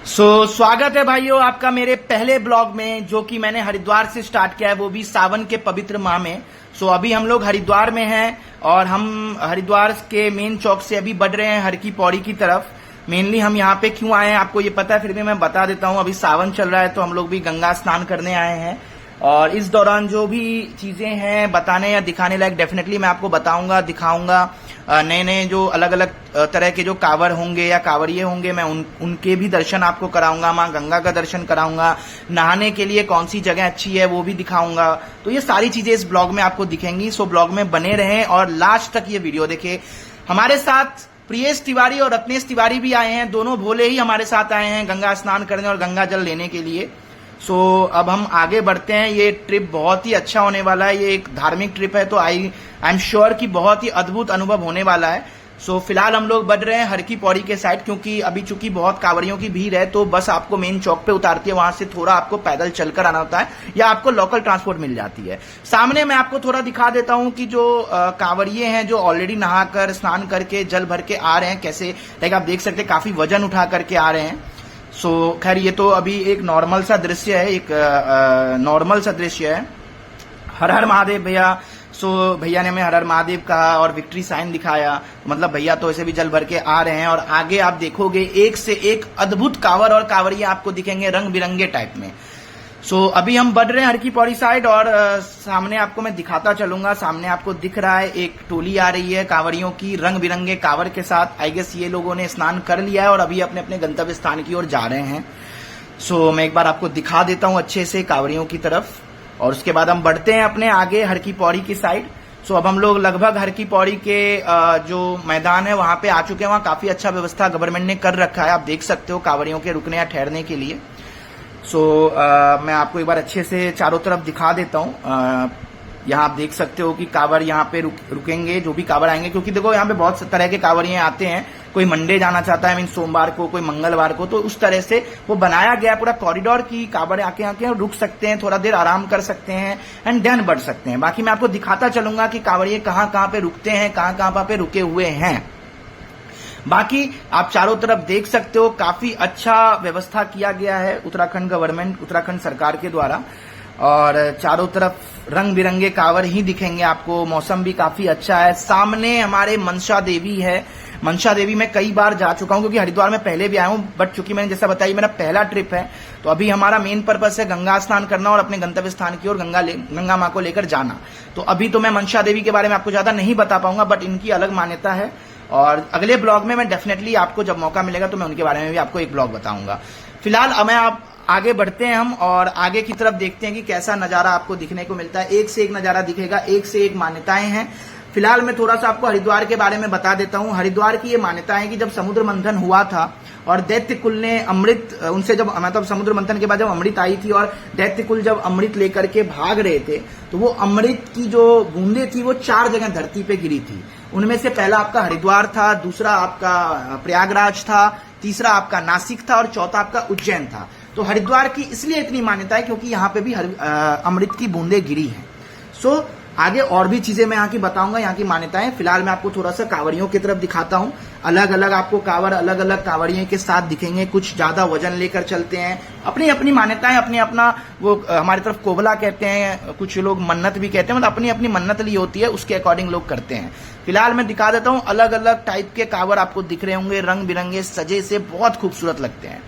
स्वागत है भाइयों आपका मेरे पहले ब्लॉग में, जो कि मैंने हरिद्वार से स्टार्ट किया है, वो भी सावन के पवित्र माह में। अभी हम लोग हरिद्वार में हैं और हम हरिद्वार के मेन चौक से अभी बढ़ रहे हैं हर की पौड़ी की तरफ। मेनली हम यहाँ पे क्यों आए हैं आपको ये पता है, फिर भी मैं बता देता हूँ। अभी सावन चल रहा है तो हम लोग भी गंगा स्नान करने आए हैं और इस दौरान जो भी चीजें हैं बताने या दिखाने लायक डेफिनेटली मैं आपको बताऊंगा, दिखाऊंगा। नए नए जो अलग अलग तरह के जो कांवर होंगे या कांवरिये होंगे, मैं उनके भी दर्शन आपको कराऊंगा। माँ गंगा का दर्शन कराऊंगा। नहाने के लिए कौन सी जगह अच्छी है वो भी दिखाऊंगा। तो ये सारी चीजें इस ब्लॉग में आपको दिखेंगी। ब्लॉग में बने रहें और लास्ट तक ये वीडियो देखें। हमारे साथ प्रियेश तिवारी और रत्नेश तिवारी भी आए हैं। दोनों भोले ही हमारे साथ आए हैं गंगा स्नान करने और गंगा जल लेने के लिए। अब हम आगे बढ़ते हैं। ये ट्रिप बहुत ही अच्छा होने वाला है। ये एक धार्मिक ट्रिप है तो आई एम श्योर कि बहुत ही अद्भुत अनुभव होने वाला है। फिलहाल हम लोग बढ़ रहे हैं हर की पौड़ी के साइड, क्योंकि अभी चूंकि बहुत कांवरियों की भीड़ है तो बस आपको मेन चौक पे उतारती है, वहां से थोड़ा आपको पैदल चलकर आना होता है या आपको लोकल ट्रांसपोर्ट मिल जाती है। सामने मैं आपको थोड़ा दिखा देता हूं कि जो कांवरिये हैं जो ऑलरेडी नहाकर स्नान करके जल भर के आ रहे हैं कैसे, लाइक आप देख सकते हैं काफी वजन उठा करके आ रहे हैं। खैर ये तो अभी एक नॉर्मल सा दृश्य है, एक नॉर्मल सा दृश्य है। हर हर महादेव भैया। भैया ने हमें हर हर महादेव कहा और विक्ट्री साइन दिखाया, मतलब भैया तो ऐसे भी जल भर के आ रहे हैं। और आगे आप देखोगे एक से एक अद्भुत कांवर और कांवरिये आपको दिखेंगे रंग बिरंगे टाइप में। अभी हम बढ़ रहे हैं हर की पौड़ी साइड और सामने आपको मैं दिखाता चलूंगा। सामने आपको दिख रहा है एक टोली आ रही है कांवरियों की रंग बिरंगे कांवर के साथ। आई गेस ये लोगों ने स्नान कर लिया है और अभी अपने अपने गंतव्य स्थान की ओर जा रहे हैं। मैं एक बार आपको दिखा देता हूं अच्छे से कांवरियों की तरफ और उसके बाद हम बढ़ते हैं अपने आगे हर की पौड़ी की साइड। अब हम लोग लगभग हर की पौड़ी के जो मैदान है वहां पे आ चुके हैं। वहां काफी अच्छा व्यवस्था गवर्नमेंट ने कर रखा है, आप देख सकते हो कांवरियों के रुकने या ठहरने के लिए। मैं आपको एक बार अच्छे से चारों तरफ दिखा देता हूँ। यहाँ आप देख सकते हो कि कांवर यहाँ पे रुकेंगे, जो भी कांवर आएंगे, क्योंकि देखो यहाँ पे बहुत तरह के कांवरिये आते हैं। कोई मंडे जाना चाहता है, मीन सोमवार को, कोई मंगलवार को, तो उस तरह से वो बनाया गया पूरा कॉरिडोर की कांवर आके आके रुक सकते हैं, थोड़ा देर आराम कर सकते हैं एंड देन बढ़ सकते हैं। बाकी मैं आपको दिखाता चलूंगा कि कांवरिये कहाँ कहाँ पे रुकते हैं, कहाँ कहाँ पे रुके हुए हैं। बाकी आप चारों तरफ देख सकते हो काफी अच्छा व्यवस्था किया गया है उत्तराखंड गवर्नमेंट, उत्तराखंड सरकार के द्वारा। और चारों तरफ रंग बिरंगे कांवर ही दिखेंगे आपको। मौसम भी काफी अच्छा है। सामने हमारे मनसा देवी है। मनसा देवी में कई बार जा चुका हूं क्योंकि हरिद्वार में पहले भी आया हूं, बट चूंकि मैंने जैसा बताया मेरा पहला ट्रिप है तो अभी हमारा मेन पर्पस है गंगा स्नान करना और अपने गंतव्य स्थान की ओर गंगा माँ को लेकर जाना। तो अभी तो मैं मनसा देवी के बारे में आपको ज्यादा नहीं बता पाऊंगा, बट इनकी अलग मान्यता है और अगले ब्लॉग में मैं डेफिनेटली आपको जब मौका मिलेगा तो मैं उनके बारे में भी आपको एक ब्लॉग बताऊंगा। फिलहाल मैं आप आगे बढ़ते हैं हम और आगे की तरफ देखते हैं कि कैसा नजारा आपको दिखने को मिलता है। एक से एक नजारा दिखेगा, एक से एक मान्यताएं हैं। फिलहाल मैं थोड़ा सा आपको हरिद्वार के बारे में बता देता हूं। हरिद्वार की ये मान्यता है कि जब समुद्र मंथन हुआ था और दैत्य कुल ने अमृत उनसे जब मतलब समुद्र मंथन के बाद जब अमृत आई थी और दैत्य कुल जब अमृत लेकर के भाग रहे थे तो वो अमृत की जो बूंदे थी वो 4 जगह धरती पे गिरी थी। उनमें से पहला आपका हरिद्वार था, दूसरा आपका प्रयागराज था, तीसरा आपका नासिक था और चौथा आपका उज्जैन था। तो हरिद्वार की इसलिए इतनी मान्यता है क्योंकि यहाँ पे भी अमृत की बूंदे गिरी हैं। आगे और भी चीजें मैं यहाँ की बताऊंगा, यहाँ की मान्यताएं। फिलहाल मैं आपको थोड़ा सा कांवरियों की तरफ दिखाता हूँ। अलग अलग आपको कांवर अलग अलग कांवरियों के साथ दिखेंगे। कुछ ज्यादा वजन लेकर चलते हैं, अपनी अपनी मान्यताएं, अपनी अपना वो हमारी तरफ कोबला कहते हैं, कुछ लोग मन्नत भी कहते हैं, मतलब अपनी अपनी मन्नत ली होती है उसके अकॉर्डिंग लोग करते हैं। फिलहाल मैं दिखा देता हूँ अलग अलग टाइप के कांवर आपको दिख रहे होंगे, रंग बिरंगे सजे से बहुत खूबसूरत लगते हैं।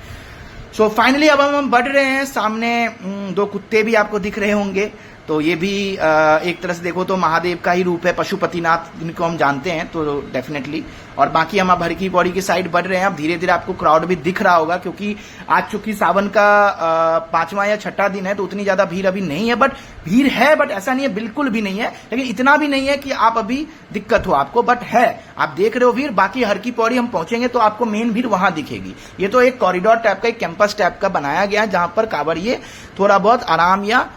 फाइनली अब हम बढ़ रहे हैं। सामने 2 कुत्ते भी आपको दिख रहे होंगे। तो ये भी एक तरह से देखो तो महादेव का ही रूप है, पशुपतिनाथ जिनको हम जानते हैं, तो डेफिनेटली। और बाकी हम अब हर की पौड़ी की साइड बढ़ रहे हैं। अब धीरे धीरे आपको क्राउड भी दिख रहा होगा क्योंकि आज चूंकि सावन का 5वां या 6ठा दिन है तो उतनी ज्यादा भीड़ अभी नहीं है, बट भीड़ है, बट ऐसा नहीं है बिल्कुल भी नहीं है, लेकिन इतना भी नहीं है कि आप अभी दिक्कत हो आपको, बट है, आप देख रहे हो भीड़। बाकी हर की पौड़ी हम पहुंचेंगे तो आपको मेन भीड़ वहां दिखेगी। ये तो एक कॉरिडोर टाइप का, एक कैंपस टाइप का बनाया गया है जहां पर कांवरिये थोड़ा बहुत आराम या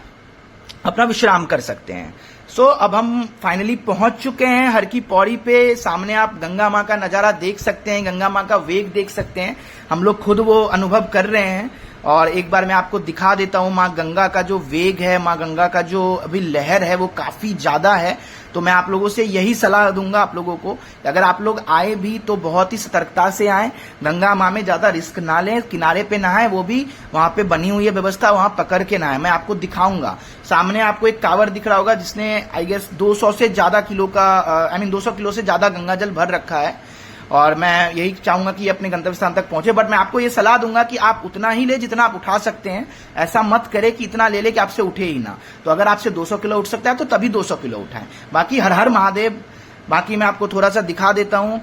अपना विश्राम कर सकते हैं। अब हम फाइनली पहुंच चुके हैं हर की पौड़ी पे। सामने आप गंगा माँ का नजारा देख सकते हैं, गंगा माँ का वेग देख सकते हैं। हम लोग खुद वो अनुभव कर रहे हैं और एक बार मैं आपको दिखा देता हूँ माँ गंगा का जो वेग है, माँ गंगा का जो अभी लहर है वो काफी ज्यादा है। तो मैं आप लोगों से यही सलाह दूंगा आप लोगों को, अगर आप लोग आए भी तो बहुत ही सतर्कता से आए, गंगा माँ में ज्यादा रिस्क ना लें, किनारे पे नहाए, वो भी वहां पे बनी हुई है व्यवस्था, वहां पकड़ के नहाए। मैं आपको दिखाऊंगा, सामने आपको एक कांवड़ दिख रहा होगा जिसने आई गेस 200 से ज्यादा किलो का 200 किलो से ज्यादा गंगा जल भर रखा है। और मैं यही चाहूंगा कि अपने गंतव्य स्थान तक पहुंचे, बट मैं आपको ये सलाह दूंगा कि आप उतना ही ले जितना आप उठा सकते हैं। ऐसा मत करें कि इतना ले कि आपसे उठे ही ना। तो अगर आपसे 200 किलो उठ सकता है तो तभी 200 किलो उठाएं। बाकी हर हर महादेव। बाकी मैं आपको थोड़ा सा दिखा देता हूं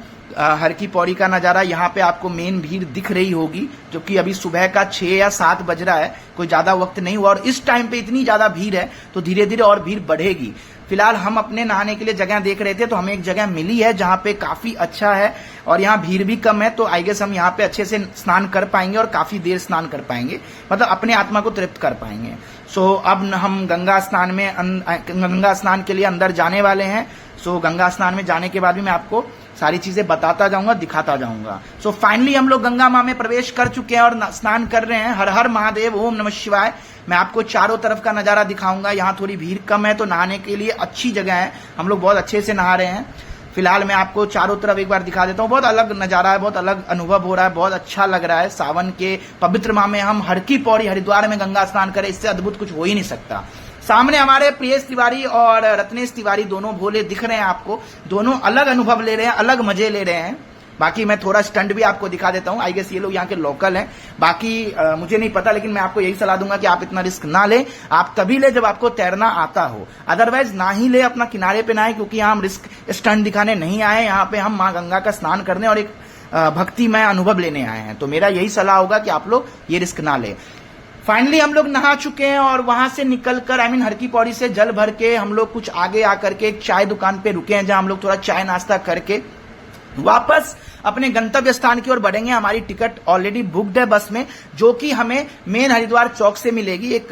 हर की पौड़ी का नजारा। यहाँ पे आपको मेन भीड़ दिख रही होगी, जो कि अभी सुबह का 6 या 7 बज रहा है, कोई ज्यादा वक्त नहीं हुआ, और इस टाइम पे इतनी ज्यादा भीड़ है तो धीरे धीरे और भीड़ बढ़ेगी। फिलहाल हम अपने नहाने के लिए जगह देख रहे थे तो हमें एक जगह मिली है जहां पे काफी अच्छा है और यहाँ भीड़ भी कम है, तो आई गेस हम यहाँ पे अच्छे से स्नान कर पाएंगे और काफी देर स्नान कर पाएंगे, मतलब अपने आत्मा को तृप्त कर पाएंगे। सो अब हम गंगा स्नान के लिए अंदर जाने वाले हैं। सो गंगा स्नान में जाने के बाद भी मैं आपको सारी चीजें बताता जाऊंगा, दिखाता जाऊंगा। सो फाइनली हम लोग गंगा माँ में प्रवेश कर चुके हैं और स्नान कर रहे हैं। हर हर महादेव, ओम नमः शिवाय। मैं आपको चारों तरफ का नजारा दिखाऊंगा। यहाँ थोड़ी भीड़ कम है तो नहाने के लिए अच्छी जगह है, हम लोग बहुत अच्छे से नहा रहे हैं। फिलहाल मैं आपको चारों तरफ एक बार दिखा देता हूँ। बहुत अलग नजारा है, बहुत अलग अनुभव हो रहा है, बहुत अच्छा लग रहा है। सावन के पवित्र माह में हम हर की पौड़ी हरिद्वार में गंगा स्नान करें, इससे अद्भुत कुछ हो ही नहीं सकता। सामने हमारे प्रियेश तिवारी और रत्नेश तिवारी दोनों भोले दिख रहे हैं आपको, दोनों अलग अनुभव ले रहे हैं, अलग मजे ले रहे हैं। बाकी मैं थोड़ा स्टंट भी आपको दिखा देता हूं। आई गेस ये लोग यहाँ के लोकल हैं, बाकी मुझे नहीं पता, लेकिन मैं आपको यही सलाह दूंगा कि आप इतना रिस्क ना ले। आप तभी ले जब आपको तैरना आता हो, अदरवाइज ना ही ले, अपना किनारे पे ना आए, क्योंकि यहाँ हम रिस्क स्टंट दिखाने नहीं आए, यहाँ पे हम माँ गंगा का स्नान करने और एक भक्तिमय अनुभव लेने आए हैं। तो मेरा यही सलाह होगा कि आप लोग ये रिस्क ना ले। फाइनली हम लोग नहा चुके हैं और वहां से निकलकर हर की पौड़ी से जल भर के हम लोग कुछ आगे आकर के एक चाय दुकान पे रुके हैं, जहां हम लोग थोड़ा चाय नाश्ता करके वापस अपने गंतव्य स्थान की ओर बढ़ेंगे। हमारी टिकट ऑलरेडी बुक्ड है बस में, जो कि हमें मेन हरिद्वार चौक से मिलेगी, एक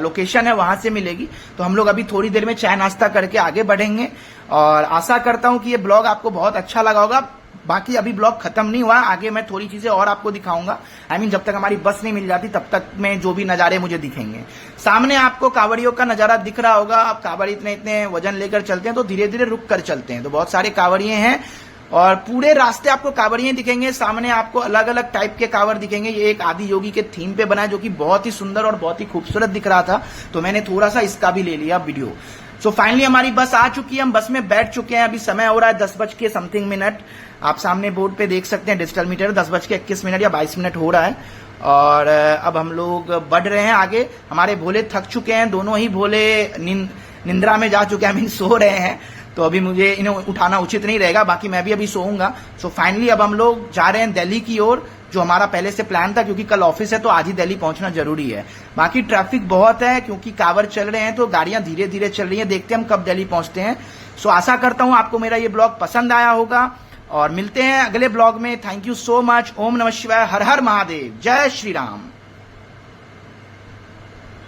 लोकेशन है वहां से मिलेगी। तो हम लोग अभी थोड़ी देर में चाय नाश्ता करके आगे बढ़ेंगे और आशा करता हूं कि ये ब्लॉग आपको बहुत अच्छा लगा होगा। बाकी अभी ब्लॉग खत्म नहीं हुआ, आगे मैं थोड़ी चीजें और आपको दिखाऊंगा। जब तक हमारी बस नहीं मिल जाती तब तक में जो भी नजारे मुझे दिखेंगे। सामने आपको कांवड़ियों का नजारा दिख रहा होगा। अब कांवड़ी इतने वजन लेकर चलते हैं तो धीरे धीरे रुक कर चलते हैं, तो बहुत सारे कांवड़िए हैं और पूरे रास्ते आपको कांवड़िए दिखेंगे। सामने आपको अलग अलग टाइप के कांवड़ दिखेंगे। ये एक आदि योगी के थीम पे बना है, जो कि बहुत ही सुंदर और बहुत ही खूबसूरत दिख रहा था, तो मैंने थोड़ा सा इसका भी ले लिया वीडियो। सो फाइनली हमारी बस आ चुकी है, हम बस में बैठ चुके हैं। अभी समय हो रहा है 10:something। आप सामने बोर्ड पे देख सकते हैं डिजिटल मीटर, 10:21 या 22 मिनट हो रहा है। और अब हम लोग बढ़ रहे हैं आगे। हमारे भोले थक चुके हैं, दोनों ही भोले निंद्रा में जा चुके हैं, सो रहे हैं, तो अभी मुझे इन्हें उठाना उचित नहीं रहेगा। बाकी मैं भी अभी सोऊंगा। सो फाइनली अब हम लोग जा रहे हैं दिल्ली की ओर, जो हमारा पहले से प्लान था, क्योंकि कल ऑफिस है तो आज ही दिल्ली पहुंचना जरूरी है। बाकी ट्रैफिक बहुत है क्योंकि कांवड़ चल रहे हैं, तो गाड़ियां धीरे धीरे चल रही हैं। देखते हैं हम कब दिल्ली पहुंचते हैं। सो आशा करता हूं आपको मेरा ये ब्लॉग पसंद आया होगा और मिलते हैं अगले ब्लॉग में। Thank you so much. ओम नमः शिवाय। हर हर महादेव। जय श्री राम।